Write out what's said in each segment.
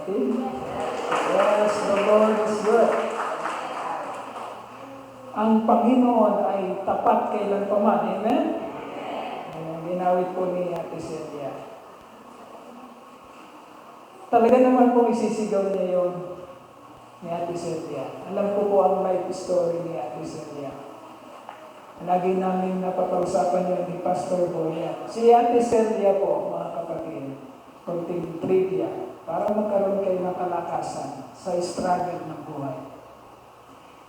Okay? Yes, the Lord is good. Ang Panginoon ay tapat kailan pa man. Amen? Ayan, ginawit po ni Ate Celia. Talaga naman po isisigaw niya yun ni Ate Celia. Alam ko po ang life story ni Ate Celia. Lagi namin napapausapan yun ni Pastor Boya. Si Ate Celia po, mga kapatid, konting trivia, para magkaroon kayo ng kalakasan sa struggle ng buhay,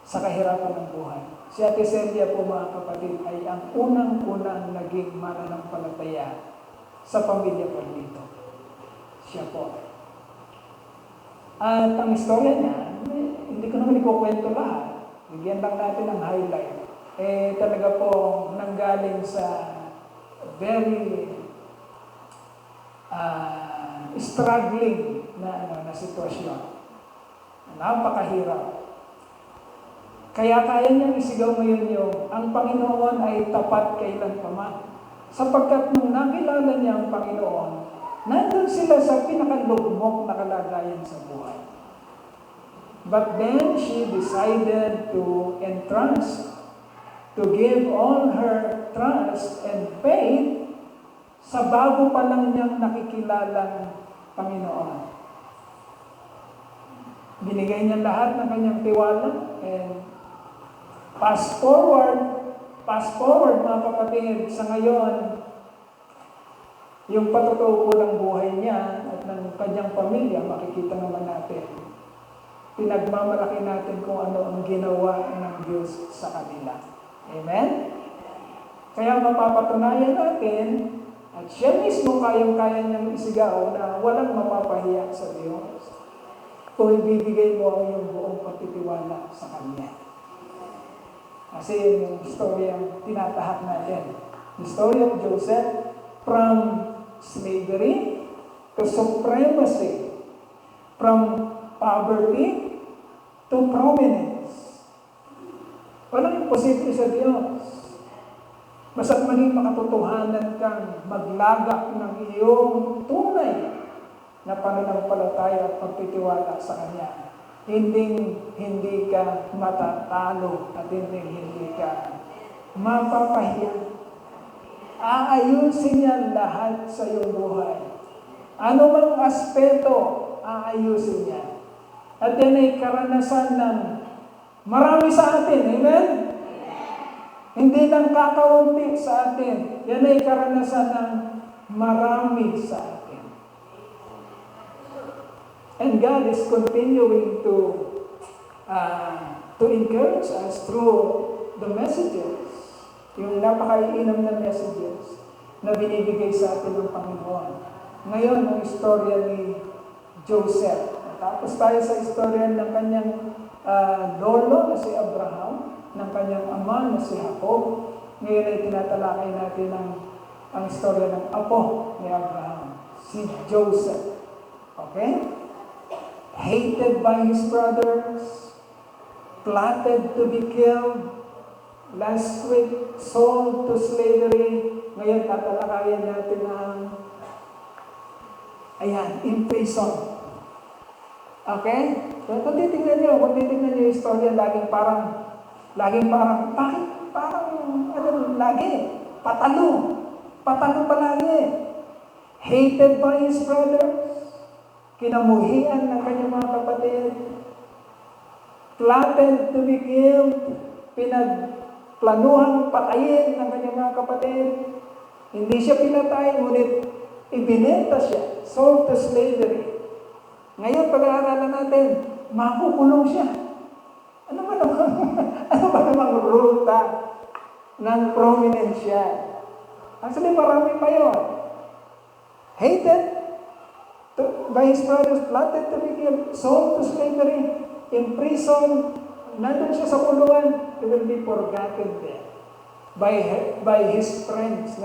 sa kahirapan ng buhay. Si Ate Celia po, mga kapatid, ay ang unang-unang naging mananampalataya sa pamilya ko dito. Siya po. At ang istorya niya, hindi ko naman ikukwento lahat. Bigyan lang natin ng highlight. Talaga po nanggaling sa very struggling na sitwasyon. Napakahirap. Kaya kaya niyang isigaw ngayon yung, ang Panginoon ay tapat kailan pa man. Sapagkat nung nakilala niya ang Panginoon, nandun sila sa pinakalugmok na kalagayan sa buhay. But then she decided to entrust, to give all her trust and faith sa bago pa lang niyang nakikilalang Panginoon. Binigay niya lahat ng kanyang tiwala and fast forward mga kapatid, sa ngayon, yung patotoo po ng buhay niya at ng kanyang pamilya, makikita naman natin. Pinagmamalaki natin kung ano ang ginawa ng Diyos sa kanila. Amen? Kaya mapapatunayan natin, at siya mismo kayang-kaya niyang isigaw na walang mapapahiya sa Diyos kung ibibigay mo ang iyong buong pagtitiwala sa Kanya. Kasi yung story ang tinatahak natin. The story of Joseph from slavery to supremacy, from poverty to prominence. Walang imposible sa Diyos. Basta't maging makatotohanan kang maglagak ng iyong tunay na pananampalataya at pagtitiwala sa Kanya. Hindi ka matatalo at hindi ka mapapahiya. Aayusin niya lahat sa iyong buhay. Ano mang aspeto, aayusin niya. At yan ay karanasan ng marami sa atin. Amen? Hindi lang kakaunti sa atin. Yan ay karanasan ng marami sa atin. And God is continuing to encourage us through the messages, yung napakaiinam na messages na binibigay sa atin ng Panginoon. Ngayon, ang istorya ni Joseph. Tapos tayo sa istorya ng kanyang lolo na si Abraham, ng kanyang ama na si Jacob. Ngayon ay tinatalakay natin ang istorya ng apo ni Abraham, si Joseph. Okay? Hated by his brothers, plotted to be killed, last week sold to slavery. Ngayon tatalakayan natin ang in prison. Okay? So, kung titignan niyo yung istorya, laging parang, bakit parang, patalo palagi. Hated by his brothers, kinamuhian ng kanyang mga kapatid, plotted to be killed, pinagplanuhan patayin ng kanyang mga kapatid. Hindi siya pinatay, ngunit ibinenta siya, sold to slavery. Ngayon, pag-aaralan natin, makukulong siya. Ano ba namang ruta ng prominence siya? Actually, marami pa yun. Hated by his brothers, plotted to be killed, sold to slavery, imprisoned, nandun siya sa kulungan, he will be forgotten there by his friends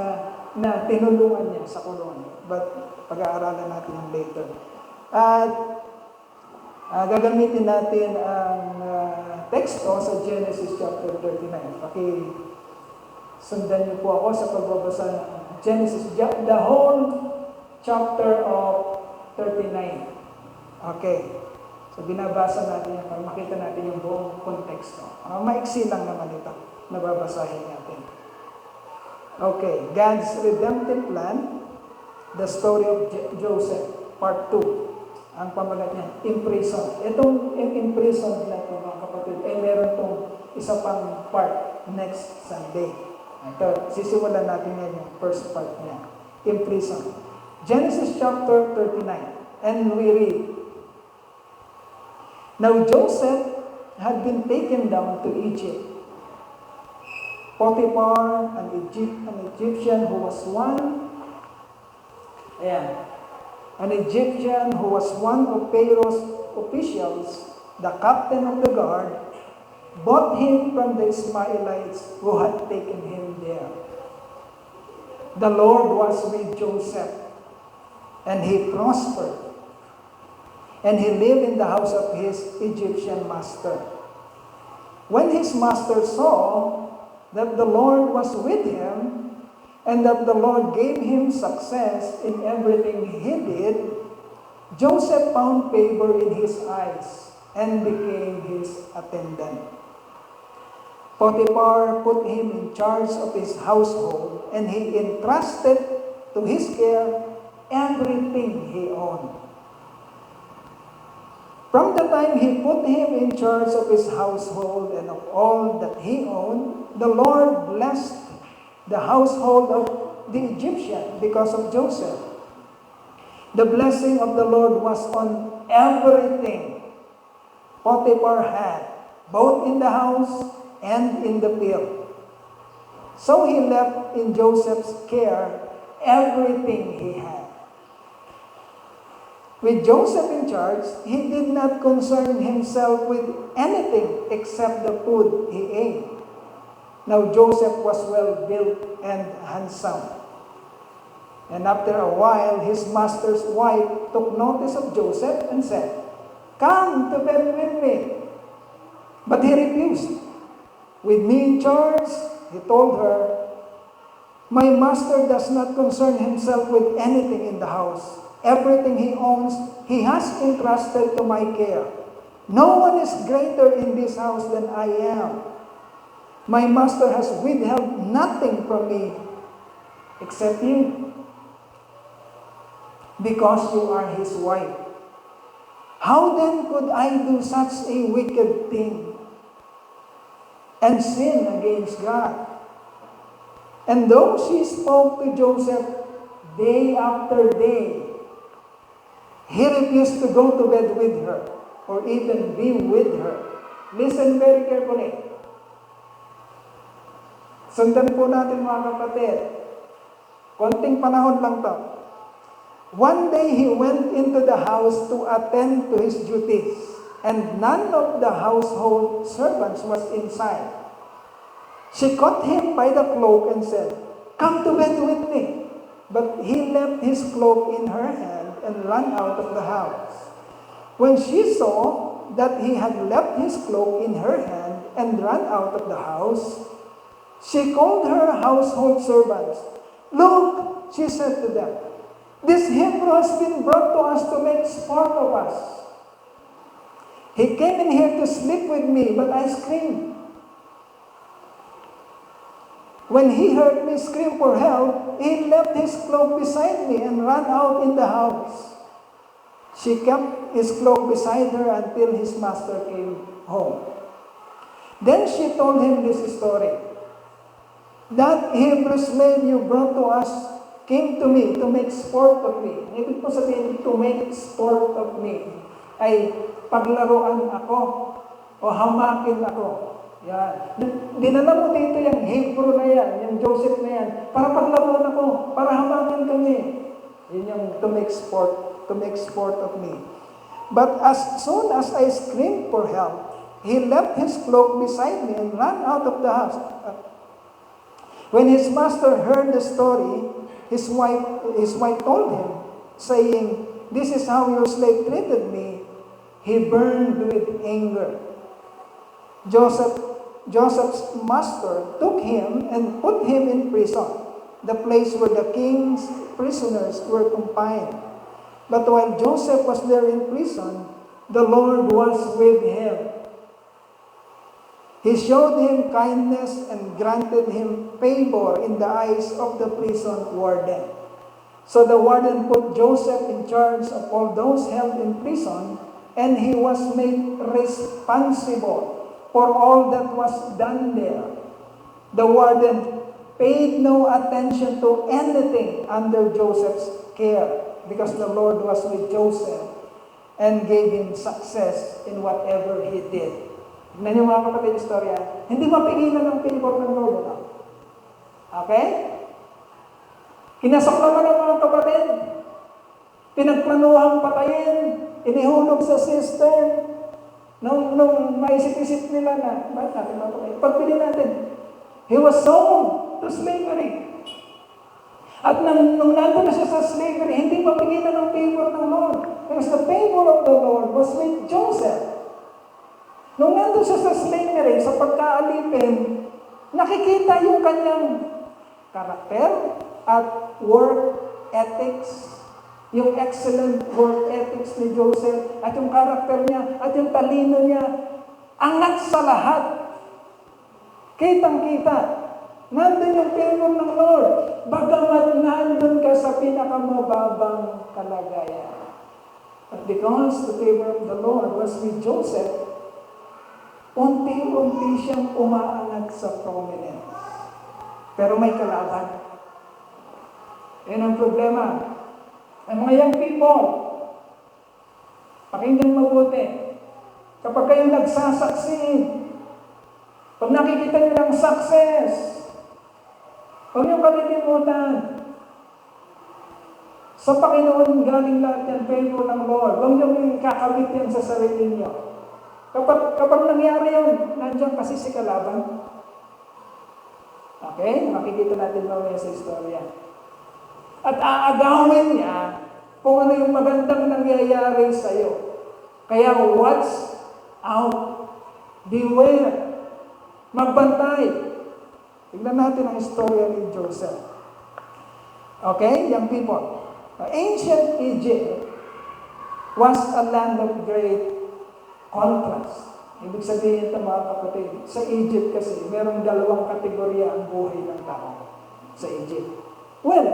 na tinulungan niya sa kulungan. But pag-aaralan natin yung later. At gagamitin natin ang teksto sa Genesis chapter 39. Sundan niyo po ako sa pagbabasa ng Genesis, the whole chapter of 39. Okay. So binabasa natin yan para makita natin yung buong konteksto. Maiksi lang naman ito. Nababasahin natin. Okay. God's redemptive plan, the story of Joseph, part 2. Ang pamagat niya, imprison. Itong imprison na ito, mga kapatid, meron itong isa pang part next Sunday. Ito, sisimulan natin yan yung first part niya. Imprison. Genesis chapter 39. And we read, Now Joseph had been taken down to Egypt. Potiphar, an Egyptian who was one of Pharaoh's officials, the captain of the guard, bought him from the Ishmaelites who had taken him there. The Lord was with Joseph, and he prospered. And he lived in the house of his Egyptian master. When his master saw that the Lord was with him, and that the Lord gave him success in everything he did, Joseph found favor in his eyes and became his attendant. Potiphar put him in charge of his household, and he entrusted to his care everything he owned. From the time he put him in charge of his household and of all that he owned, the Lord blessed the household of the Egyptian because of Joseph. The blessing of the Lord was on everything Potiphar had, both in the house and in the field. So he left in Joseph's care everything he had. With Joseph in charge, he did not concern himself with anything except the food he ate. Now Joseph was well built and handsome. And after a while, his master's wife took notice of Joseph and said, "Come to bed with me." But he refused. "With me in charge," he told her, "my master does not concern himself with anything in the house. Everything he owns, he has entrusted to my care. No one is greater in this house than I am. My master has withheld nothing from me except you, because you are his wife. How then could I do such a wicked thing and sin against God?" And though she spoke to Joseph day after day, he refused to go to bed with her or even be with her. Listen very carefully. Sundan po natin, mga kapatid. Konting panahon lang to. One day he went into the house to attend to his duties, and none of the household servants was inside. She caught him by the cloak and said, "Come to bed with me." But he left his cloak in her hand and ran out of the house. When she saw that he had left his cloak in her hand and ran out of the house, she called her household servants. "Look," she said to them, "this Hebrew has been brought to us to make sport of us. He came in here to sleep with me, but I screamed. When he heard me scream for help, he left his cloak beside me and ran out in the house." She kept his cloak beside her until his master came home. Then she told him this story. "That Hebrew slave you brought to us came to me to make sport of me." Ibig po sabihin, to make sport of me ay paglaruan ako o hamakin ako. Yan. Dinala mo dito yung Hebrew na yan, yung Joseph na yan, para paglaruan ako, para hamakin kami. Yun yung to make sport of me. But as soon as I screamed for help, he left his cloak beside me and ran out of the house. When his master heard the story, his wife told him, saying, "This is how your slave treated me." He burned with anger. Joseph's master took him and put him in prison, the place where the king's prisoners were confined. But while Joseph was there in prison, the Lord was with him. He showed him kindness and granted him favor in the eyes of the prison warden. So the warden put Joseph in charge of all those held in prison, and he was made responsible for all that was done there. The warden paid no attention to anything under Joseph's care, because the Lord was with Joseph and gave him success in whatever he did. Tignan niyo mga kapatid, istorya. Hindi mapigilan ng favor ng Lord. No? Okay? Kinasaklaman ng mga kapatid. Pinagplanuhang patayin. Inihulog sa sister. Nung maisip-isip nila na, bakit natin mapatayin? Pagpili natin. He was sold to slavery. At nung nandun na siya sa slavery, hindi mapigilan ng favor ng Lord. Because the favor of the Lord was with Joseph. Nung nandun siya sa slavery, sa pagkaalipin, nakikita yung kanyang karakter at work ethics, yung excellent work ethics ni Joseph, at yung karakter niya, at yung talino niya, angat sa lahat. Kitang-kita. Nandun yung favor ng Lord. Bagamat nandun ka sa pinakamababang kalagayan. But because the favor of the Lord was with Joseph, unti-unti siyang umaangat sa prominence. Pero may kalaban. Yan ang problema. Ang mga young people, pakinggan mabuti. Kapag kayo nagsasucceed, pag nakikita niyo ng success, huwag niyong kalilimutan. Sa Panginoon galing lahat yan, favor ng Lord. Huwag niyong kakabit yan sa sarili niyo. Kapag nangyari yun, nandiyan kasi si kalaban. Okay? Makikita natin mamaya sa istorya. At aagawin niya kung ano yung magandang nangyayari sa'yo. Kaya watch out. Beware. Magbantay. Tignan natin ang istorya ni Joseph. Okay? Young people. Ancient Egypt was a land of great contrast. Ibig sabihin ito mga kapatid, sa Egypt kasi, merong dalawang kategorya ang buhay ng tao sa Egypt. Well,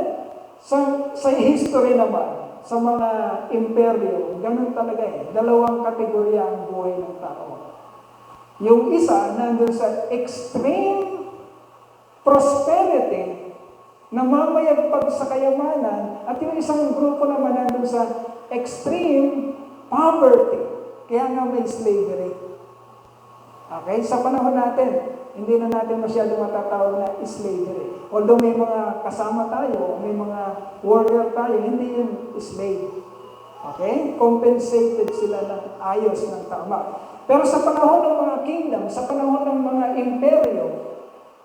sa history naman, sa mga imperyo, ganun talaga dalawang kategorya ang buhay ng tao. Yung isa, nandun sa extreme prosperity, namamayagpag sa kayamanan, at yung isang grupo naman nandun sa extreme poverty. Kaya nga may slavery. Okay? Sa panahon natin, hindi na natin masyado matatawag na slavery. Although may mga kasama tayo, may mga warrior tayo, hindi yun slave. Okay? Compensated sila ng ayos, ng tama. Pero sa panahon ng mga kingdom, sa panahon ng mga imperyo,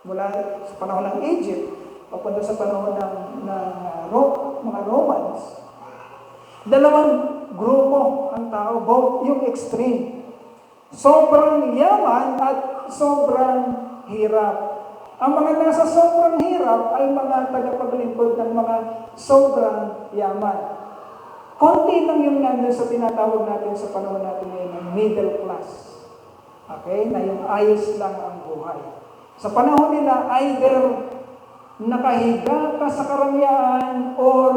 mula sa panahon ng Egypt, papunta sa panahon ng mga Romans, dalawang grupo ang tao, both yung extreme. Sobrang yaman at sobrang hirap. Ang mga nasa sobrang hirap ay mga tagapaglingkod ng mga sobrang yaman. Konti lang yung nandun sa tinatawag natin sa panahon natin ngayon ng middle class. Okay? Na yung ayos lang ang buhay. Sa panahon nila, either nakahiga ka sa karangyaan or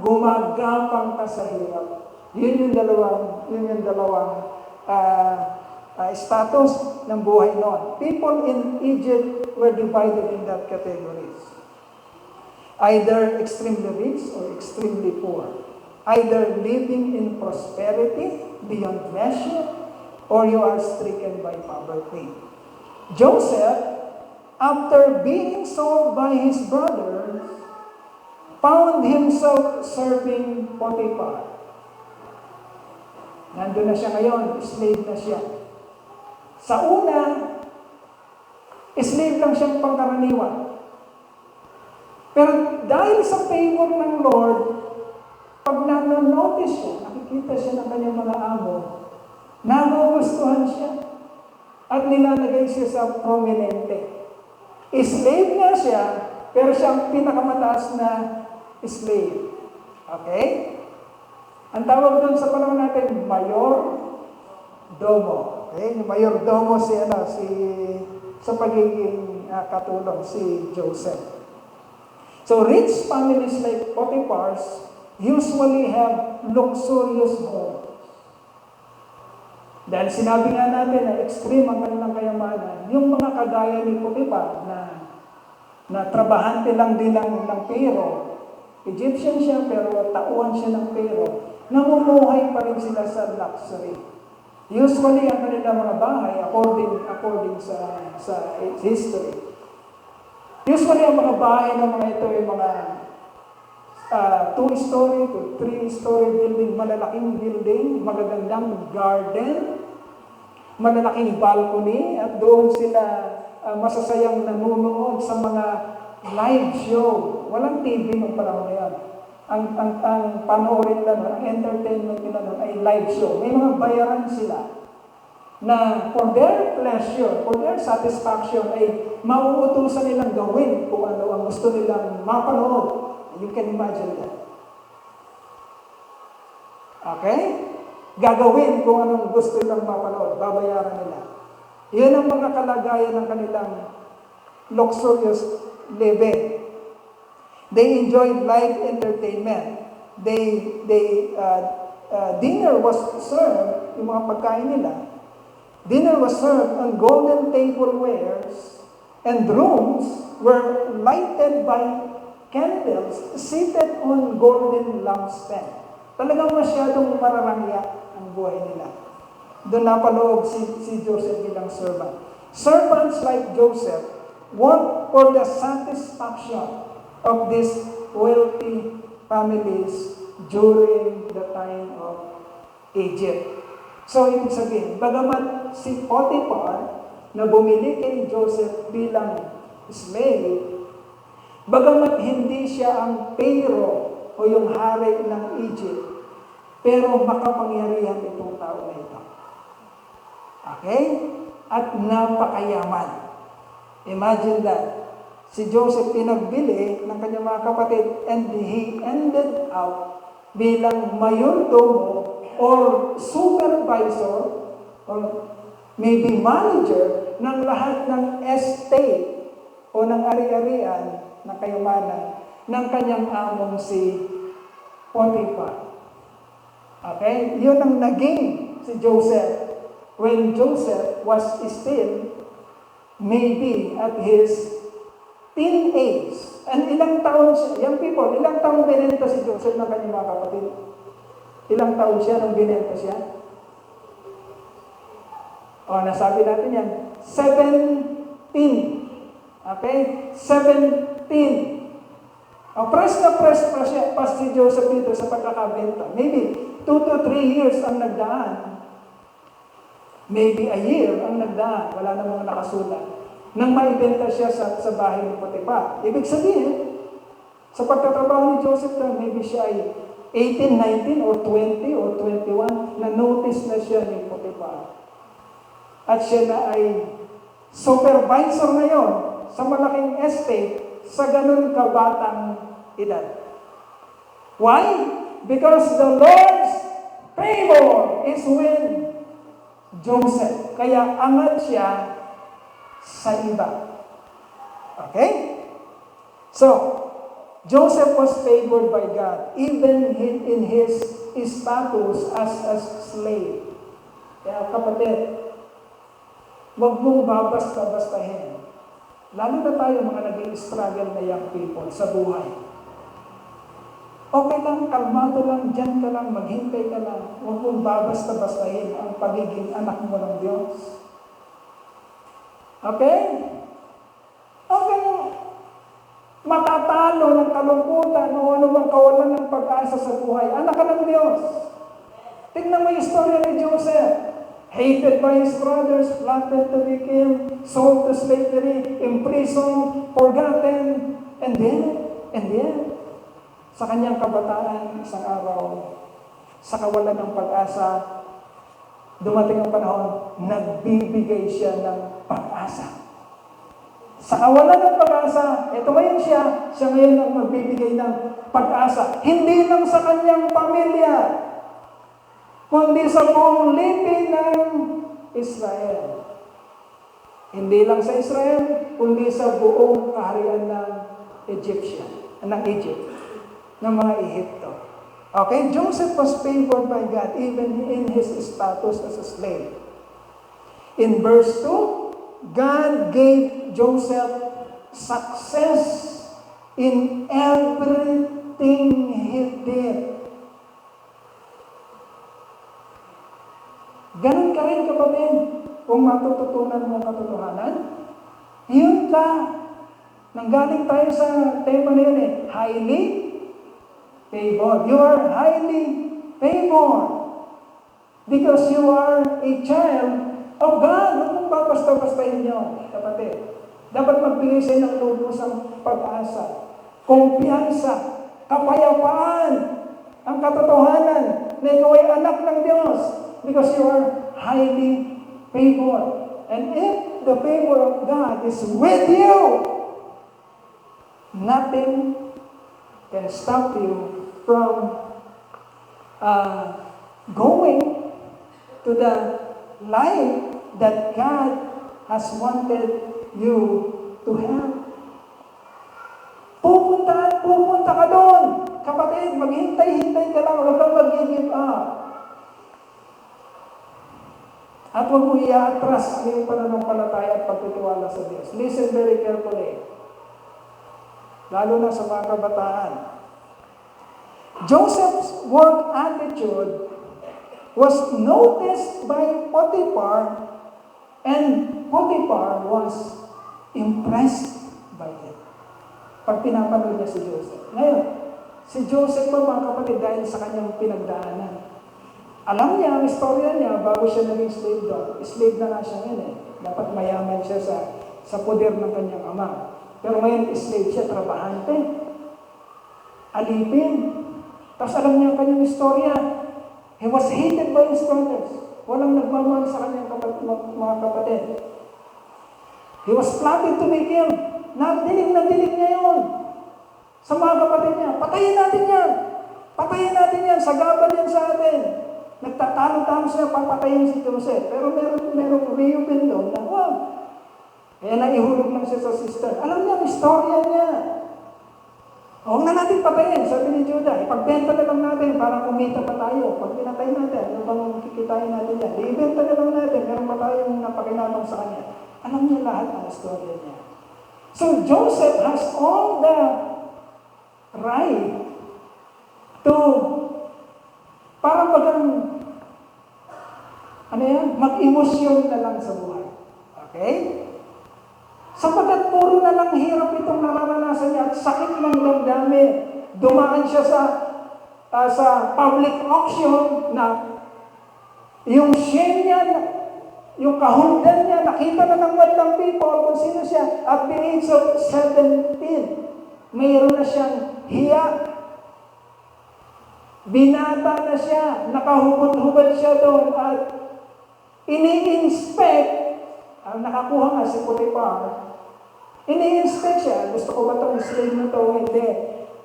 gumagapang ka sa hirap. Yun yung dalawang status ng buhay noon. People in Egypt were divided in that categories. Either extremely rich or extremely poor. Either living in prosperity beyond measure, or you are stricken by poverty. Joseph, after being sold by his brothers, found himself serving Potiphar. Nandun na siya ngayon, slave na siya. Sa una, slave lang siyang pangkaraniwan. Pero dahil sa favor ng Lord, pag nanonotice siya, nakikita siya ng kanyang mga amo, nagugustuhan siya at nilalagay siya sa prominente. Slave nga siya, pero siya ang pinakamataas na slave. Okay? Ang tawag doon sa panahon natin, mayor domo. Okay? Yung mayor domo sa pagiging katulong si Joseph. So rich families like Potiphar's usually have luxurious homes. Dahil sinabi nga natin na extreme ang kanilang kayamanan, yung mga kagaya ni Potiphar na trabahante lang din ng pero, Egyptian siya pero tauhan siya ng pero, namumuhay pa rin sila sa luxury. Usually, ang kanilang mga bahay, according sa history, usually ang mga bahay ng mga ito ay mga 2-story to 3-story building, malalaking building, magagandang garden, malalaking balcony, at doon sila masasayang nanonood sa mga live show. Walang TV nung panahon na yan. Ang panoorin nila, ang entertainment nila nun ay live show. May mga bayaran sila na for their pleasure, for their satisfaction, ay mauutusan nilang gawin kung ano ang gusto nilang mapanood. You can imagine that. Okay? Gagawin kung anong gusto nilang mapanood. Babayaran nila. Yan ang mga kalagayan ng kanilang luxurious living. They enjoyed live entertainment. Dinner was served, yung mga pagkain nila, dinner was served on golden tablewares, and rooms were lighted by candles seated on golden lampstand. Talagang masyadong mararangya ang buhay nila. Doon napaloob si Joseph bilang servant. Servants like Joseph worked for the satisfaction of these wealthy families during the time of Egypt. So, ibig sabihin, bagamat si Potiphar na bumili kay Joseph bilang slave, bagamat hindi siya ang Pharaoh o yung hari ng Egypt, pero makapangyarihan itong tao na ito. Okay? At napakayaman. Imagine that. Si Joseph pinagbili ng kanyang mga kapatid and he ended up bilang mayordomo or supervisor or maybe manager ng lahat ng estate o ng ari-arian ng kayamanan ng kanyang among si Potiphar. Okay? Yun ang naging si Joseph when Joseph was still maybe at his teenage. And ilang taon siya, young people, ilang taon binenta si Joseph ng kanyang mga kapatid? Ilang taon siya nung binenta siya? O, nasabi natin yan, 17. Okay? 17. O, press pa si Joseph dito sa pagkakabenta. Maybe 2 to 3 years ang nagdaan. Maybe a year ang nagdaan. Wala namang nakasulat. Nang maibenta siya sa bahay ng Potiphar. Ibig sabihin, sa pagtatrabaho ni Joseph na maybe siya ay 18, 19, or 20, or 21, na-notice na siya ni Potiphar. At siya na ay supervisor ngayon sa malaking estate sa ganun kabatang edad. Why? Because the Lord's favor is with Joseph. Kaya angat siya sa iba. Okay? So, Joseph was favored by God, even in his status as a slave. Kaya kapatid, huwag mong babasta-bastahin. Lalo na tayo mga nag-i-struggle na young people sa buhay. Okay lang, kalmado lang, dyan ka lang, maghintay ka lang. Huwag mong babasta-bastahin ang pagiging anak mo ng Diyos. Okay? Okay. Matatalo ng kalungkutan o anumang kawalan ng pag-asa sa buhay. Anak ka ng Diyos. Tingnan mo yung istorya ni Joseph. Hated by his brothers, planted to be killed, sold to slavery, imprisoned, forgotten, and then, sa kanyang kabataan, isang araw, sa kawalan ng pag-asa, dumating ang panahon, nagbibigay siya ng pag-asa. Sa kawalan ng pag-asa, ito ngayon siya ngayon ang magbibigay ng pag-asa. Hindi lang sa kanyang pamilya, kundi sa buong lipi ng Israel. Hindi lang sa Israel, kundi sa buong kaharian ng Egypt, ng mga Ehipto. Okay, Joseph was favored by God even in his status as a slave. In verse 2, God gave Joseph success in everything he did. Ganun ka rin, kapatid, kung matututunan mo ang katotohanan. Yun ka. Nanggaling tayo sa tema na yun highly favored. You are highly favored because you are a child of God. Huwag mong babasta-bastahin nyo, kapatid. Dapat magbigay sa'yo ng lubusang pag-asa, kumpiyansa, kapayapaan, ang katotohanan na ikaw ay anak ng Diyos because you are highly favored. And if the favor of God is with you, nothing can stop you from going to the life that God has wanted you to have. Pupunta ka doon. Kapatid, maghintay-hintay ka lang, huwag kang mag-give up. At huwag mo i-atras ang iyong pananampalataya at pagtitiwala sa Diyos. Listen very carefully. Lalo na sa mga kabataan. Joseph's work attitude was noticed by Potiphar, and Potiphar was impressed by it. Pag pinapanood niya si Joseph. Ngayon, si Joseph ba, mga kapatid, dahil sa kanyang pinagdaanan, alam niya, ang istorya niya, bago siya naging slave doon. Slave na nga siya ngayon Dapat mayaman siya sa poder ng kanyang ama. Pero ngayon, slave siya, trabahante. Alipin. Tapos alam niya ang kanyang istorya. He was hated by his brothers. Walang nagmamahal sa kanyang mga kapatid. He was plotted to be killed. Nadinig niya yun. Sa mga kapatid niya, patayin natin yan. Patayin natin yan. Sagaban yan sa atin. Nagtatalo-talo siya, papatayin si Joseph. Pero merong Reuben doon na, wow. Kaya naihulog lang siya sa sister. Alam niya, ang istorya niya. Huwag na natin patayin, sabi ni Judah. Ipagbenta na lang natin para kumita pa tayo. Pag pinatay natin, ano bang kikitain natin yan? Ibenta na lang natin, meron pa tayong napakinabang sa kanya. Alam niya lahat ang istorya niya. So Joseph has all the right to para mag-emosyon na lang sa buhay. Okay? Sapagkat puro na lang hirap itong nararanasan niya at sakit ng damdamin. Dumaan siya sa public auction na yung shame niya, yung kahuldan niya, nakita na ng walang people kung sino siya. At the age of 17, mayroon na siyang hiya. Binata na siya, nakahubad-hubad siya doon at ini-inspect, ang nakakuha nga si Potiphar, ini-inspect siya, gusto ko ba itong slave na ito o hindi?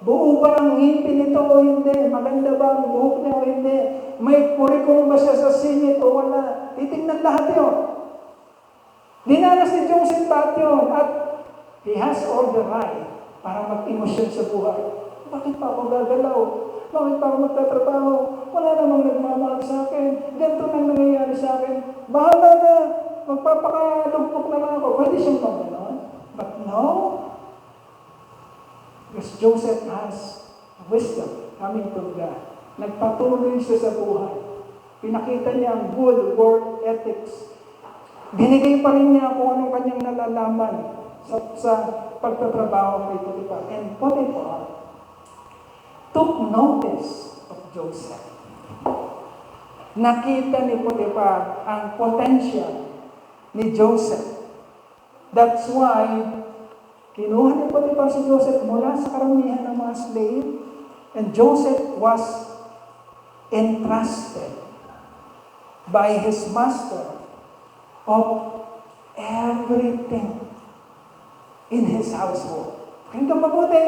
Buo ba ang ngipin nito o hindi? Maganda ba ang buhok niya o hindi? May kurikong ba siya sa singit o wala? Titignan lahat yun. Dinanas ni Joseph lahat yun at he has all the right para mag-emosyon sa buhay. Bakit pa ako gagalaw? Bakit pa ako magtatrabaho? Wala namang nagmamahal sa akin. Ganito nang nangyayari sa akin. Bahala na. Magpapakalugpok na lang ako. Pwede siyang pagganon. But no. Because Joseph has wisdom coming from God. Nagpatuloy siya sa buhay. Pinakita niya ang good work ethics. Binigay pa rin niya kung anong kanyang nalalaman sa pagtatrabaho kay Potiphar. And Potiphar took notice of Joseph. Nakita ni Potiphar ang potential ni Joseph. That's why kinuha ni Potiphar si Joseph mula sa karamihan ng mga slave, and Joseph was entrusted by his master of everything in his household. Kaya mabuti,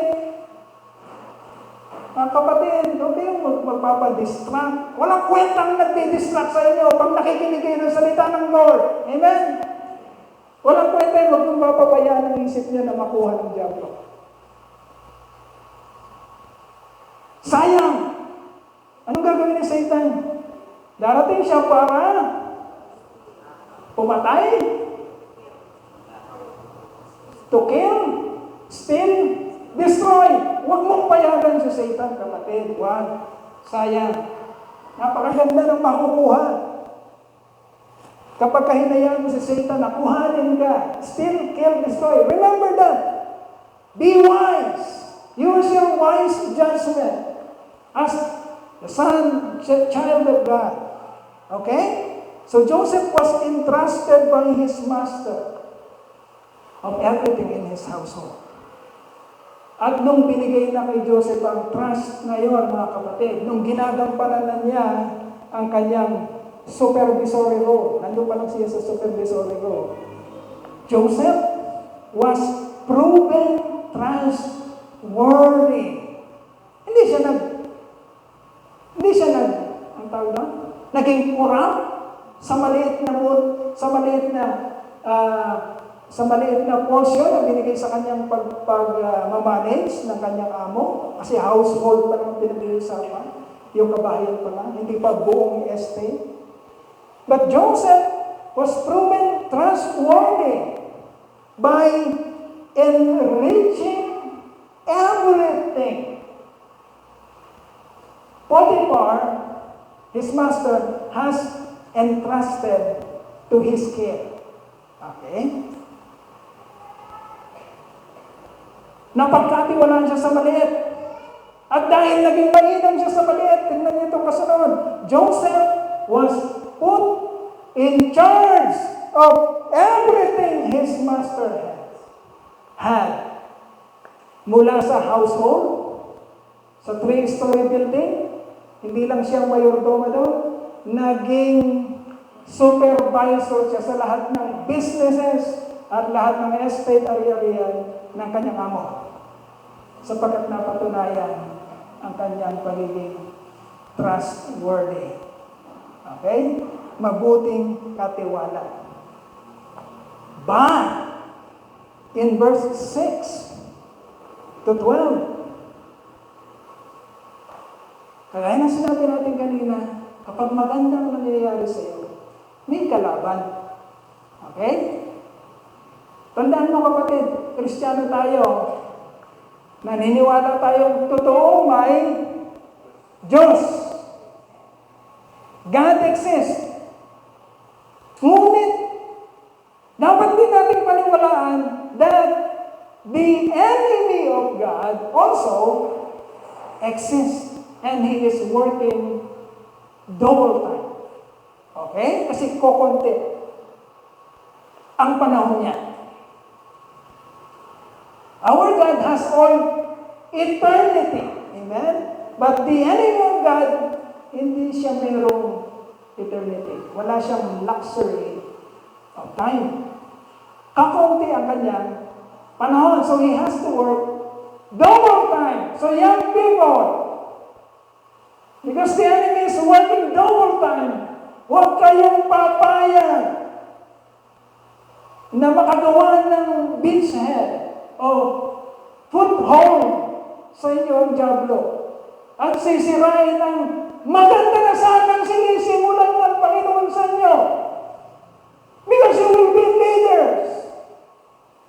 Mga kapatid, huwag kayong magpapadistract. Walang kwentang nagdidistract sa inyo pag nakikinig kayo ng salita ng Lord. Amen? Walang kwenta yun, huwag mong mapabayaan ang isip niya na makuha ng diablo. Sayang! Anong gagawin ni Satan? Darating siya para pumatay, to kill, steal, destroy. Huwag mong payagan si Satan, kapatid. Huwag. Sayang. Napakaganda ng makukuha. Kapag kahinayaan mo si Satan, nakuhanin ka. Steal, kill, destroy. Remember that. Be wise. Use your wise judgment as the son, child of God. Okay? So Joseph was entrusted by his master of everything in his household. At nung binigay na kay Joseph ang trust na yun, mga kapatid, nung ginagampanan na niya ang kanyang supervisory role, nandun pa lang siya sa supervisory role, Joseph was proven trustworthy. Hindi siya ang tawag doon? Naging corrupt sa maliit na portion na binigay sa kanyang pag-manage ng kanyang amo. Kasi household pa lang pinag-iusapan. Yung kabahayan pa lang. Hindi pa buong estate. But Joseph was proven trustworthy by enriching everything. Potiphar, his master, has entrusted to his care. Okay? Napagkatiwalaan siya sa maliit. At dahil naging mainam siya sa maliit, tingnan niyo itong kasunod. Joseph was put in charge of everything his master had. Mula sa household, sa 3-story building, hindi lang siya mayordomo doon, naging supervisor siya sa lahat ng businesses at lahat ng estate area ng kanyang amo. Sapagkat napatunayan ang kanyang pagiging trustworthy. Okay? Mabuting katiwala. But, in verse 6 to 12, kagaya na sinabi natin kanina, kapag magandang nangyayari sa iyo, may kalaban. Okay? Tandaan mo kapatid, Kristiyano tayo, naniniwala tayong totoo may Diyos. God exists. Ngunit, dapat din natin paniwalaan that the enemy of God also exists and he is working double time. Okay? Kasi kokonti ang panahon niya. Our God has all eternity. Amen? But the enemy of God, hindi siya mayroong eternity. Wala siyang luxury of time. Kakunti ang kanyang panahon. So he has to work double time. So young people, because the enemy is working double time, huwag kayong papayag na makagawa ng beachhead o foothold sa inyong diablo. At sisirain ang maganda na sanang sinisimulan ng Panginoon sa inyo. Because you will be leaders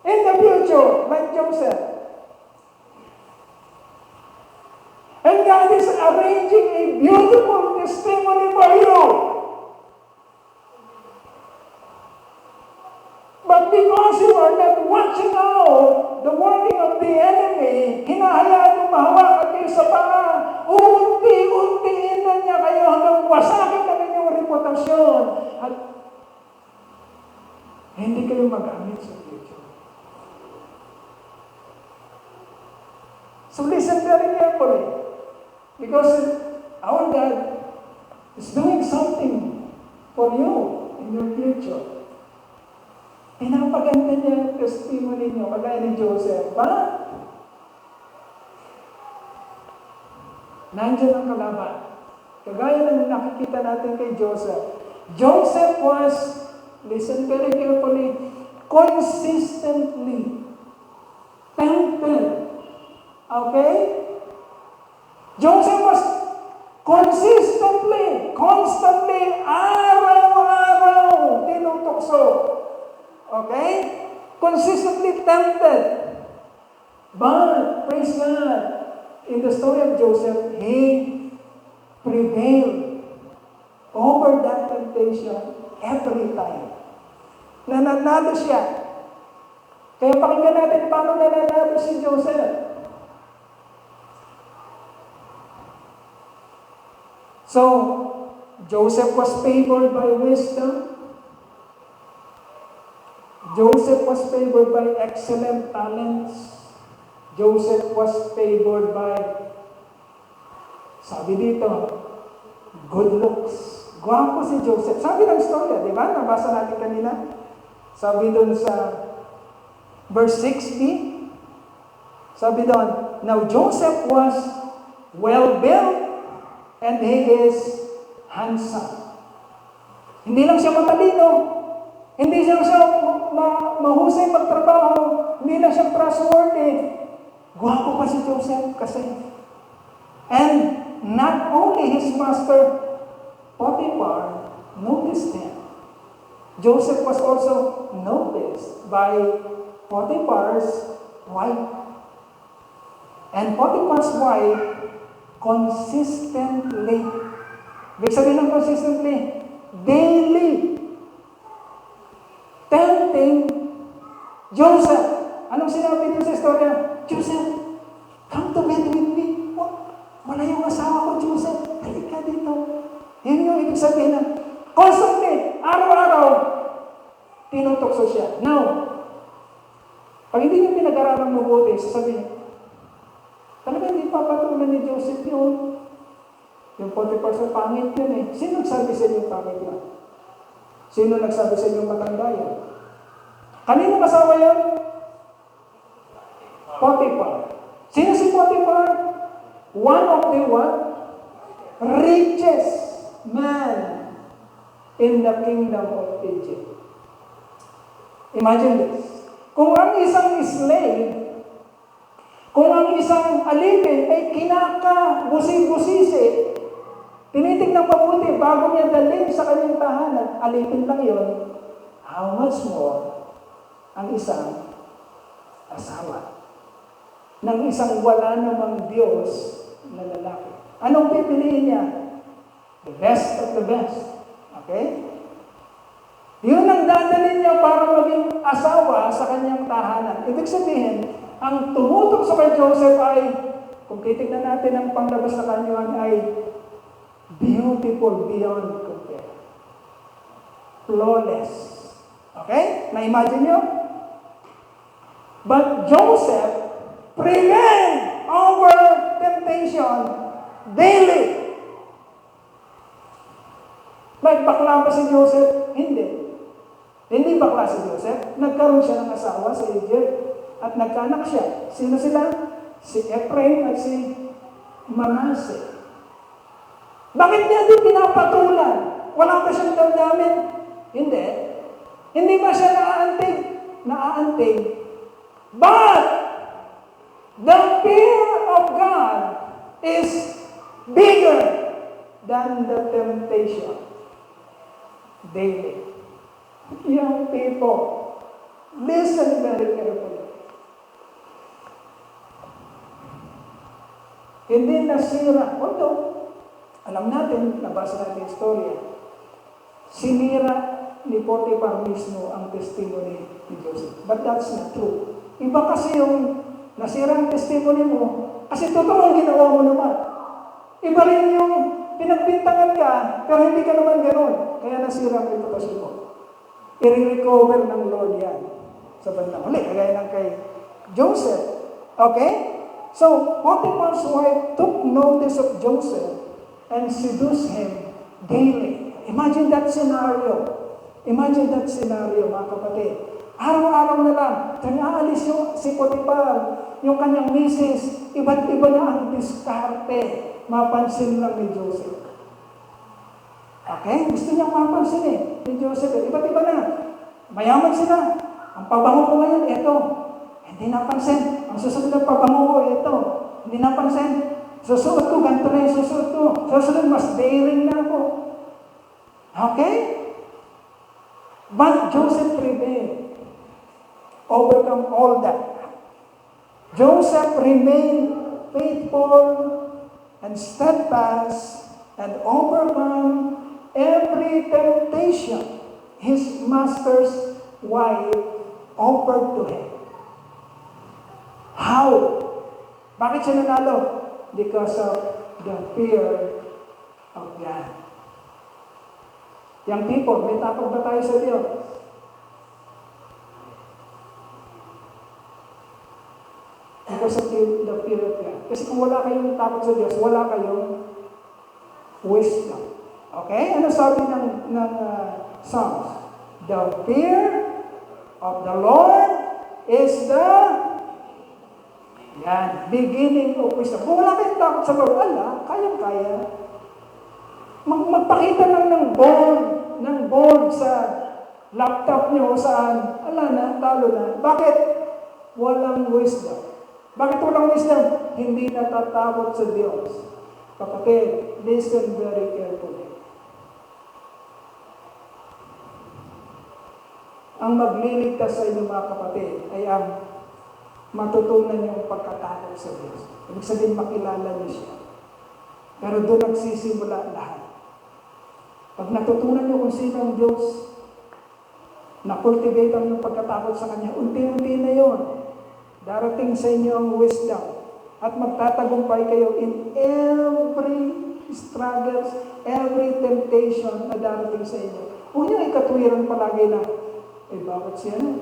in the future, like Joseph. And God is arranging a beautiful testimony for you. But because you are not watching out the working of the enemy, hinahayaan mo mahawakan kayo sa paa, unti-untiin na niya kayo hanggang wasakin na inyong reputasyon. At hindi kayo magamit sa future. So listen very carefully. Because our God is doing something for you in your future. Pinapaganda niya ang testimony niyo, kagaya ni Joseph. Nandiyan ang kalaban. Kagaya ng nakikita natin kay Joseph. Joseph was, listen very carefully, consistently tempted. Okay? Joseph was constantly, araw-araw, tinutokso. Okay? Consistently tempted. But, praise God, in the story of Joseph, he prevailed over that temptation every time. Nananalo siya. Kaya pakinggan natin paano nananalo si Joseph. So, Joseph was favored by wisdom. Joseph was favored by excellent talents. Joseph was favored by, sabi dito, good looks. Gwapo si Joseph. Sabi ng storya, di ba? Nabasa natin kanina. Sabi doon sa verse 60, sabi doon, now Joseph was well-built and he is handsome. Hindi lang siya matalino. Hindi lang siya mahusay magtrabaho. Hindi lang siya trustworthy. Gwapo pa si Joseph kasi. And not only his master, Potiphar, noticed him. Joseph was also noticed by Potiphar's wife. And Potiphar's wife consistently, ibig sabihin ng consistently, daily, tempting Joseph. Anong sinabi niyo sa istorya? Joseph, come to bed with me. Wala yung asawa ko, Joseph. Halika dito. Yun yung ibig sabihin na constantly, araw-araw, tinutokso siya. Now, pag hindi niyo pinag-aralan mabuti, sasabihin, talaga hindi papatulan ni Joseph yun. Yung 40% pangit yun eh. Sino nagsabi sa inyo pangit yun? Sino nagsabi sa inyo matanda yun? Kanino kasawa yun? Potiphar. Sino si Potiphar? One of the what? Richest man in the kingdom of Egypt. Imagine this. Kung ang isang slave, kung ang isang alipin ay kinaka-busi-busisi, tinitignan mabuti bago niya dalhin sa kanyang tahanan, alipin lang yun, how much more ang isang asawa ng isang wala namang Diyos na lalaki. Anong pipiliin niya? The best of the best. Okay? Yun ang dadalhin niya para maging asawa sa kanyang tahanan. Ibig sabihin, ang tumutok sa kay Joseph ay, kung titignan natin ang panglabas na kanyang ay beautiful beyond compare. Flawless. Okay? Na-imagine nyo? But Joseph prevailed over temptation daily. Like bakla ba si Joseph? Hindi. Hindi bakla si Joseph. Nagkaroon siya ng asawa sa Egypt at nagkanak siya. Sino sila? Si Ephraim at si Manasseh. Bakit niya din pinapatulan? Wala ba siyang damdamin? Hindi. Hindi ba siya naaantig? Naaantig. But the fear of God is bigger than the temptation daily. Young people, listen very carefully. Hindi nasira. Although, alam natin, nabasa natin yung storya, sinira ni Potiphar mismo ang testimony ni Joseph. But that's not true. Iba kasi yung nasira ang testimony mo, kasi totoo ang ginawa mo naman. Iba rin yung pinagbintangan ka, pero hindi ka naman gano'n. Kaya nasira ang reputasyon mo. I-recover ng Lord yan sa bandang huli. Kagaya ng kay Joseph. Okay? So, Potiphar's wife took notice of Joseph and seduced him daily. Imagine that scenario. Imagine that scenario, mga kapatid. Araw-araw na lang, aalis yung si Potiphar, yung kanyang misis, iba't iba na ang diskarte. mapansin lang ni Joseph. Okay? Gusto niyang mapansin ni Joseph. Iba't iba na. Mayaman sila. Ang pabango ko ngayon, ito. Hindi napansin. Ang susunod na pabango ko, ito. Hindi napansin. Susunod ko, ganito na yung susunod ko. Susunod, mas daring na ako. Okay? But Joseph prevailed. Overcome all that. Joseph remained faithful and steadfast and overcome every temptation his master's wife offered to him. How? Bakit siya nanalo? Because of the fear of God. Young people, may takot ba tayo sa Diyos? Because of the fear of God. Kasi kung wala kayong takot sa Diyos, wala kayong wisdom. Okay? Ano sabi ng Psalms? The fear of the Lord is the beginning of wisdom. Kung wala kayong takot sa Lord, kayang-kaya. Magpakita lang ng board sa laptop nyo saan, talo na. Bakit? Walang wisdom. Bakit walang wisdom? Hindi natatakot sa Diyos. Kapatid, listen very carefully. Ang magliligtas sa inyo mga kapatid ay ang matutunan yung pagkatakot sa Diyos. Ibig sabihin, makilala niyo siya. Pero doon nagsisimula lahat. Pag natutunan niyo kung sino ang Diyos, na-cultivate ang yung pagkatakot sa Kanya, unti-unti na yun. Darating sa inyo ang wisdom. At magtatagumpay kayo in every struggles, every temptation na darating sa inyo. Huwag niyo ikatwiran palagi na, bakit siya na?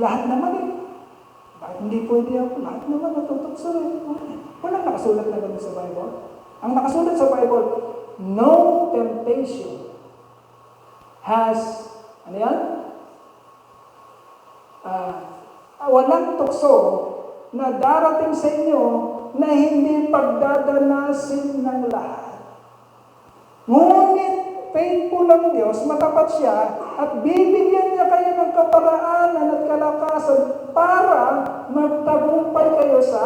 Lahat naman Bakit hindi pwede ako? Lahat naman natutokso Walang nakasulat na ganun sa Bible. Ang nakasulat sa Bible, no temptation has, walang tukso na darating sa inyo na hindi pagdadanasin ng lahat. Ngunit, faithful ang Diyos, matapat siya, at bibigyan niya kayo ng kaparaanan at kalakasan para magtagumpay kayo sa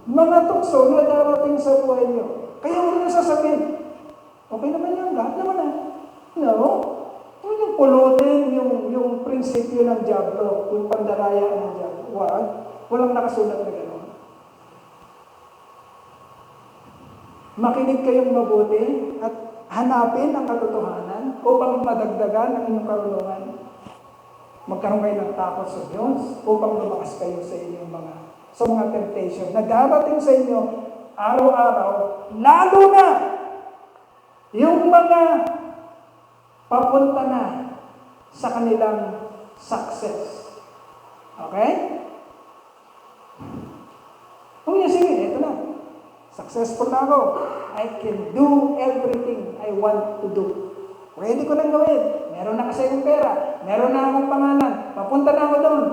mga tukso na darating sa buhay niyo. Kaya huwag niyo sasabihin, okay naman yan, lahat naman No. Huwag niyong pulutin yung prinsipyo ng Diablo, yung pandaraya ng Diablo. Walang nakasulat na gano'n. Makinig kayong mabuti at hanapin ang katotohanan upang madagdagan ang inyong karunungan. Magkaroon kayo ng takot sa Diyos upang lumakas kayo sa mga temptation na darating sa inyo araw-araw, lalo na yung mga papunta na sa kanilang success. Okay? Kung yun, sige, ito na. Successful na ako. I can do everything I want to do. Pwede ko lang gawin. Meron na kasi yung pera. Meron na akong pangalan. Papunta na ako doon.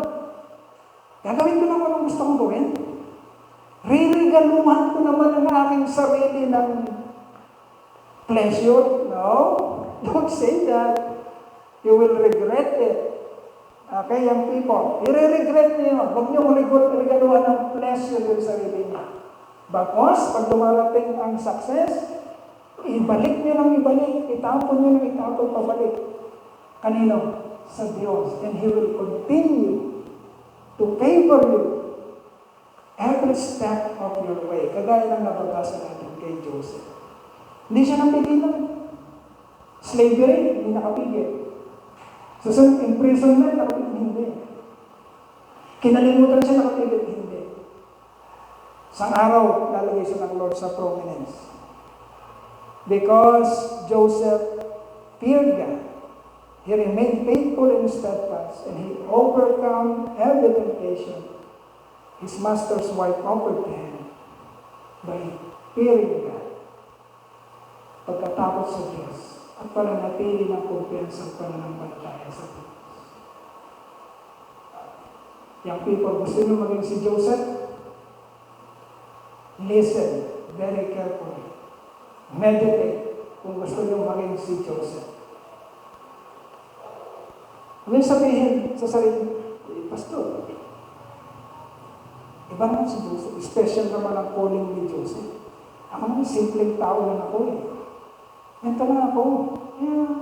Gagawin ko lang kung gusto kong gawin. Ririgaluhan ko naman ang aking sarili ng pleasure. No? Don't say that. You will regret it. Okay, young people. I-regret niyo. Huwag niyo regaluhan ng pleasure yung sarili niyo. Bakos, pag dumarating ang success, ibalik niyo ng ibalik, itapon niyo ng itapon pabalik. Kanino? Sa Diyos. And He will continue to favor you every step of your way. Kagaya lang nababasa natin kay Joseph. Hindi siya napigilan. Slavery, hindi nakapigil. Susunod, imprisonment, nakapigil, hindi. Kinalimutan siya, nakapigil, hindi. Sang araw, lalagay siya ng Lord sa prominence. Because Joseph feared God, he remained faithful and steadfast, and he overcome every temptation his master's wife offered to him by fearing God. Pagkatapos sa Diyos, at pananatili ng kumpiyansa sa pananampalataya sa Diyos. Young people, gusto nyo maging si Joseph? Listen very carefully. Meditate kung gusto niyo maging si Joseph. Huwag sabihin sa sarili, Pastor, iba naman si Joseph. Special naman ang calling ni Joseph. Ako naman, simpleng tao lang ako eh. Ganito lang ako.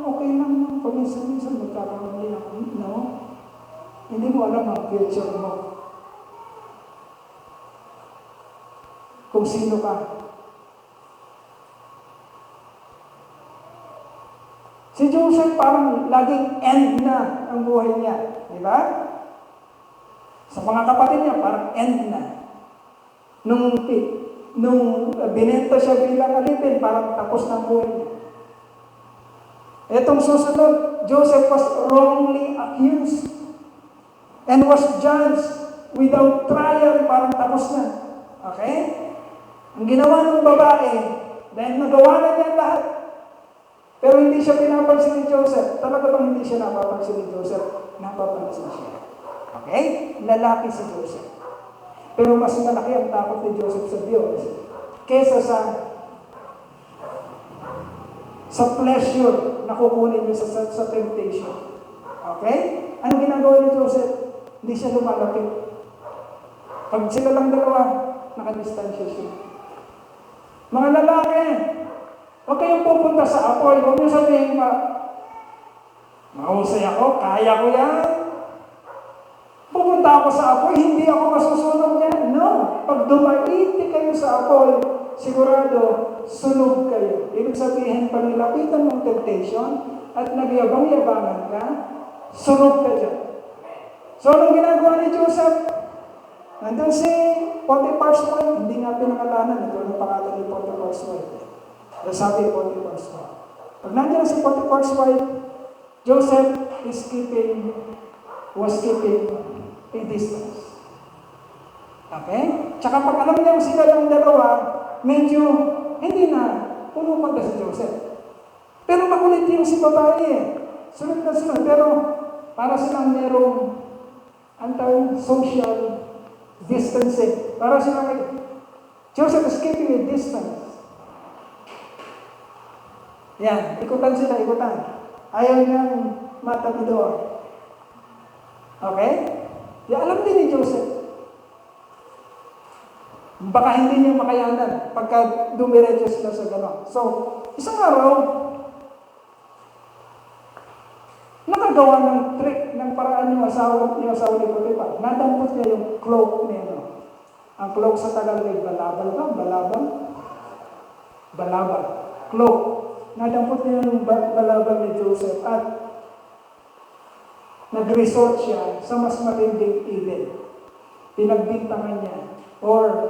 Okay lang. Paminsan-minsan magkakamali ako. No? Hindi mo alam ang future mo. Kung sino ka. Si Joseph parang laging end na ang buhay niya. Di ba? Sa mga kapatid niya, parang end na. Nung binenta siya bilang alipin, parang tapos na ang buhay niya. Etong susunod, Joseph was wrongly accused and was judged without trial, parang tapos na. Okay? Ang ginawa ng babae, dahil nagawa na niya lahat, pero hindi siya pinapansin ni Joseph. Talaga bang hindi siya napapansin ni Joseph? Napapansin siya. Okay? Lalaki si Joseph. Pero mas malaki ang takot ni Joseph sa Diyos kesa sa pleasure na kukunin niya sa temptation. Okay? Ano ginagawa ni Joseph? Hindi siya lumalaki. Pag sila lang dalawa, nakadistansya siya. Mga lalaki, huwag kayong pupunta sa apoy. Huwag niyo sabihin, mahusay ako, kaya ko yan. Pupunta ako sa apoy, hindi ako masusunod yan. No. Pag dumaiti kayo sa apoy, sigurado, sunog kayo. Ibig sabihin, pag nilapitan ng temptation at nagyabang-yabangan ka, sunog ka dyan. So, anong ginagawa ni Joseph? Nandun si Potiphar's wife, hindi nga pinangalanan. Ito ang pangalan ni Potiphar's wife. Sabi Potiphar's wife. Pag nandiyan si Potiphar's wife, Joseph was keeping a distance. Okay? Tsaka pag alam niya sila yung dalawa, medyo hindi na pumupunta si Joseph. Pero makulit yung si babae eh. Sunod na sunod. Pero para silang merong social distancing. Para silang Joseph is keeping a distance. Yan. Ikutan sila, ikutan. Ayaw niyang matagidor. Okay? Yan, alam din ni Joseph. Baka hindi niya makayanan pagka dumiretso sila sa gano'n. So, isang araw, nakagawa ng trick, ng paraan yung asawa ni Potiphar. Nadampot niya yung cloak niya. No? Ang cloak sa Tagalog, balabal ba? Balabal. Cloak. Nadampot niya yung balabal ni Joseph at nag-resort siya sa mas matinding evil. Pinagbintangan niya or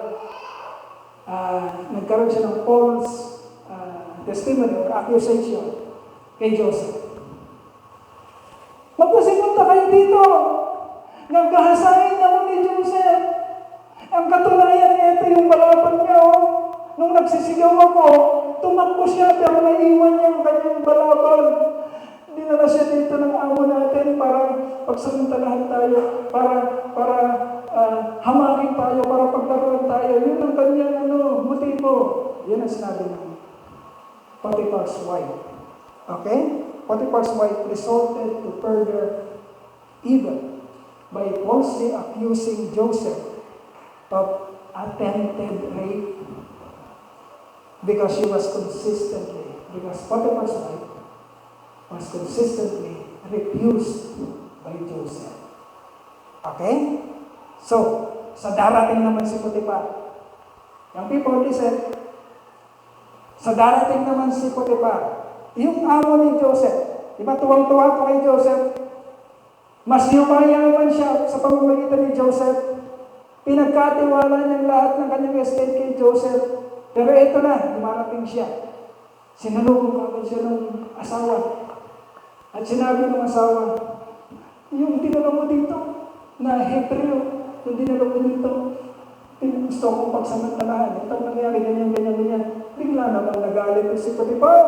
nagkaroon siya ng false testimony or accusation kay Joseph. Magpasipunta kayo dito. Nagkahasain ako ni Joseph. Ang katunayan niya, ito yung balabal niya. Nung nagsisigaw ako, tumakbo siya pero naiwan niya ang kanyang balabal. Dinala siya dito ng amo natin para pagsamantalahan tayo, para hamakin tayo, para paglaruan tayo. Yun ang kanyang motibo. Yun ang sinabi ng Potiphar's wife. Okay? Potiphar's wife resorted to further evil by falsely accusing Joseph of attempted rape because Potiphar's wife was consistently refused by Joseph. Okay? So, sa darating naman si Potiphar. Yung people, listen. Sa darating naman si Potiphar, yung amo ni Joseph, di ba tuwang-tuwa ko kay Joseph? Mas yumayaman siya sa pamamagitan ni Joseph. Pinagkatiwala niyang lahat ng kanyang estate kay Joseph. Pero ito na, dumarating siya. Sinalubong agad siya ng asawa. At sinabi ng asawa, yung dinala mo dito, na Hebreo, yung dinala mo dito, gusto kong pagsamantalahan. Ito nangyari, ganyan. Bigla naman nagalit si Potiphar.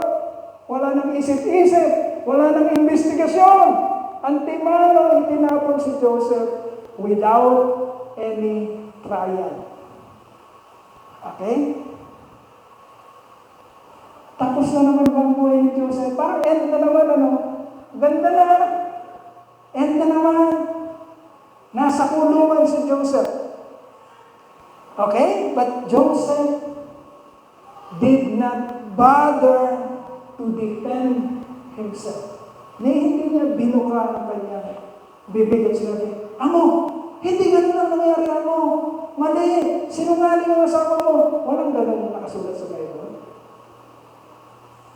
Wala nang isip-isip. Wala nang investigasyon. Antimano, itinapon si Joseph without any trial. Okay? Tapos na naman ba ang buhay ni Joseph? Parang end na naman, ano? Ganda na. End na naman. Nasa kulungan si Joseph. Okay? But Joseph did not bother to defend himself. Hindi niya binuka ang kanyang bibig at sinabi, Amo, hindi ganun ang nangyari, Amo. Mali, sinungaling ang asawa mo. Walang ganun nakasulat sa Bible.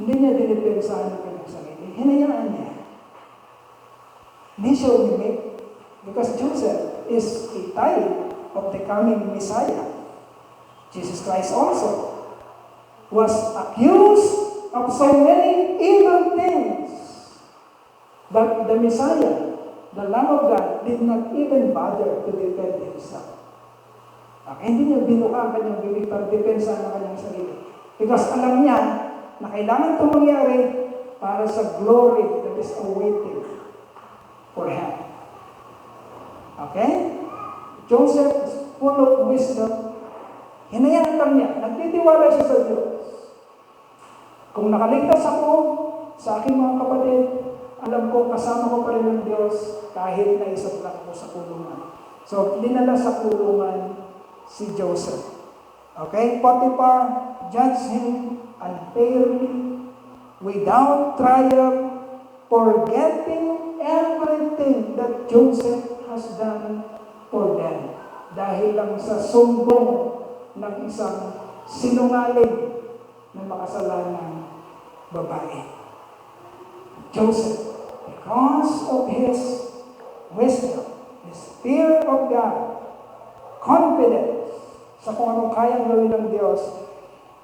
Hindi niya dinipensahan ang kanyang sarili. Hinayaan niya. Hindi siya umimik. Because Joseph is a type of the coming Messiah. Jesus Christ also was accused of so many evil things. But the Messiah, the Lamb of God, did not even bother to defend himself. Hindi niya binuka ang kanyang bibig para depensa ang kanyang sarili. Because alam niya na kailangan itong mangyari para sa glory that is awaiting for him. Okay? Joseph is full of wisdom. Hinayaan lang niya. Nagtitiwala siya sa Diyos. Kung nakaligtas ako sa aking mga kapatid, alam ko kasama ko pa rin ng Diyos kahit na isa lang ako sa kulungan. So, dinala sa kulungan si Joseph. Okay? Potiphar judged him unfairly, without trial, forgetting everything that Joseph has done for them. Dahil lang sa sumbong ng isang sinungaling na makasalanang babae. Joseph, because of his wisdom, his fear of God, confidence sa kung anong kayang gawin ng Diyos,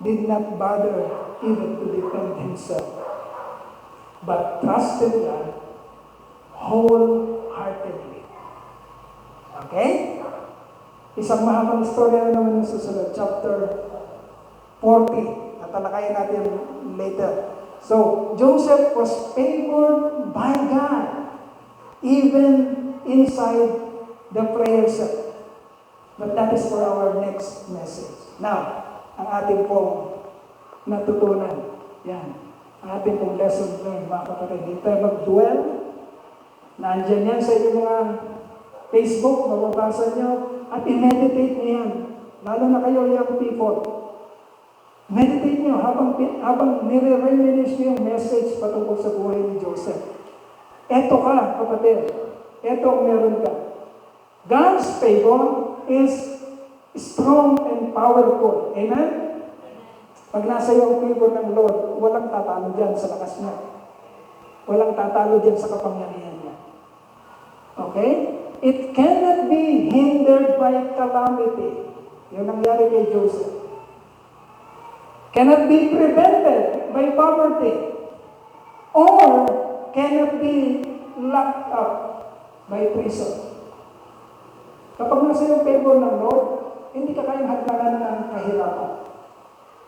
did not bother even to defend himself, but trusted God wholeheartedly. Okay? Isang mahabang istorya naman yung susunod, chapter 40. Tatalakayin natin later. So, Joseph was favored by God, even inside the prayer set. But that is for our next message. Now, ang ating pong natutunan. Yan. Ang ating pong lesson learned, mga kapatid. Hindi tayo mag-dwell. Nandiyan yan sa inyong mga Facebook, mababasa nyo, at i-meditate nyo yan. Lalo na kayo, young people. Meditate nyo habang nire-reminisce nyo yung message patungkol sa buhay ni Joseph. Eto ka, kapatid. Eto ang meron ka. God's favor is strong and powerful. Amen? Pag nasa iyo ang favor ng Lord, walang tatalo dyan sa lakas niya. Walang tatalo dyan sa kapangyarihan niya. Okay? It cannot be hindered by calamity. Yung nangyari kay Joseph. Cannot be prevented by poverty. Or cannot be locked up by prison. Kapag nasa iyo ang favor ng Lord, hindi ka kayang hadlangan ng kahirapan.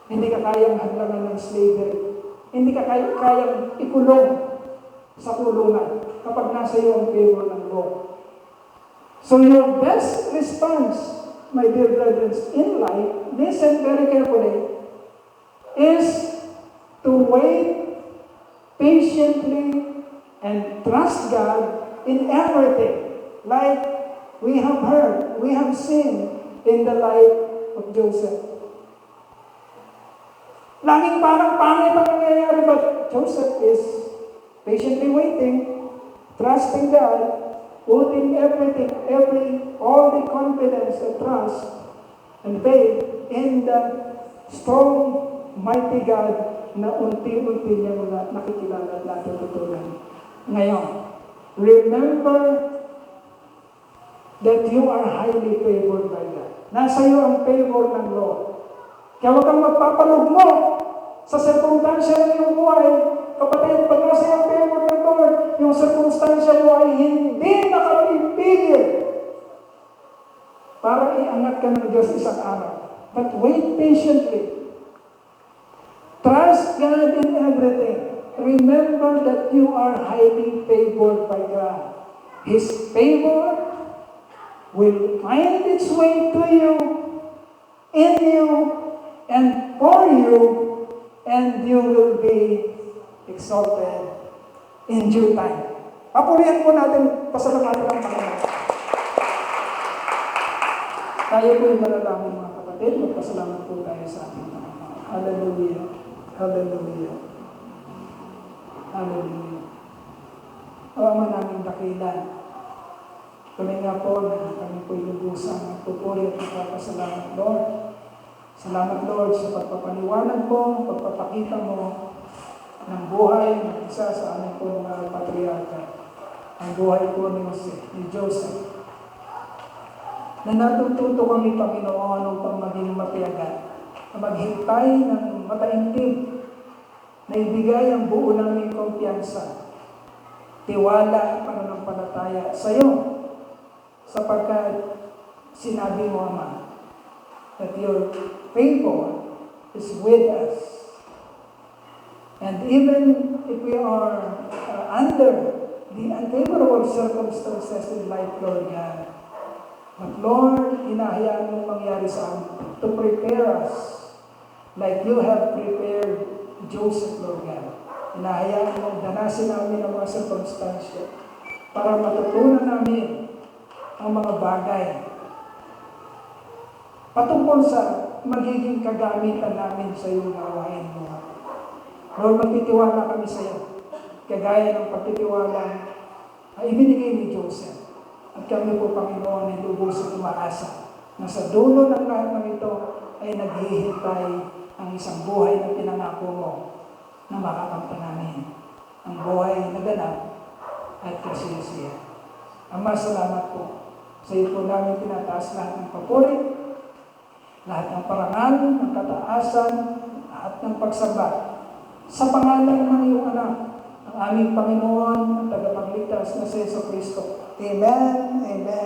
Hindi ka kayang hadlangan ng slavery. Hindi ka kayang ikulong sa kulungan kapag nasa iyo ang favor ng Lord. So your best response, my dear brethren, in life, listen very carefully, is to wait patiently and trust God in everything. Like we have heard, we have seen in the life of Joseph. Laging parang pangit ang nangyayari, but Joseph is patiently waiting, trusting God, putting everything, all the confidence and trust and faith in the strong, mighty God na unti-unti niya mula nakikilala at natututunan. Ngayon, remember that you are highly favored by God. Nasa iyo ang favor ng Lord. Kaya huwag kang magpapalugmo sa sirkumstansya ng iyong buhay. Kapatid, pag nasa iyo ang favor ng Lord, yung sirkumstansya mo ay hindi nakapipigil para iangat ka ng Diyos isang araw. But wait patiently. Trust God in everything. Remember that you are highly favored by God. His favor will find its way to you, in you, and for you, and you will be exalted in due time. Papurihan po natin, pasalamatan ang Panginoon. Tayo po yung malalangin mga kapatid, magpasalamat po tayo sa ating Panginoon. Hallelujah. Hallelujah. Hallelujah. O Ama naming dakilan, tuloy nga po na kami po ilubusang magpupuri at magpapasalamat, Lord. Salamat, Lord, sa pagpapaliwanag mo, pagpapakita mo ng buhay ng isa sa aming po mga patriarka. Ang buhay po ni Joseph. Na natututo kami, Panginoon, upang maging matiyaga, na maghintay ng mataimtim, na ibigay ang buo naming kumpiyansa, tiwala at pananampalataya sa iyo, sapagkat sinabi mo, Ama, that your favor is with us. And even if we are under the unfavorable circumstances in life, Lord God, but Lord, hinahayaan mong mangyari sa amin to prepare us like you have prepared Joseph, Lord God. Hinahayaan mong danasin namin ang mga circumstansya para matutunan namin ang mga bagay patungkol sa magiging kagamitan namin sa iyong gawain mo. Lord, magtitiwala kami sa iyo, kagaya ng pagtitiwala ay ibinigay ni Joseph. At kami po, Panginoon, ay lubos at umaasa na sa dulo ng lahat ng ito ay naghihintay ang isang buhay na pinangako mo na makakamtan namin. Ang buhay na ganap at kasiyasiya. Ama, salamat po. Sa iyo po namin tinataas lahat ng papuri, lahat ng parangal, ng kataasan, lahat ng pagsamba. Sa pangalan ng iyong anak, ang aming Panginoon at tagapagligtas na si Jesu Cristo. Amen, amen.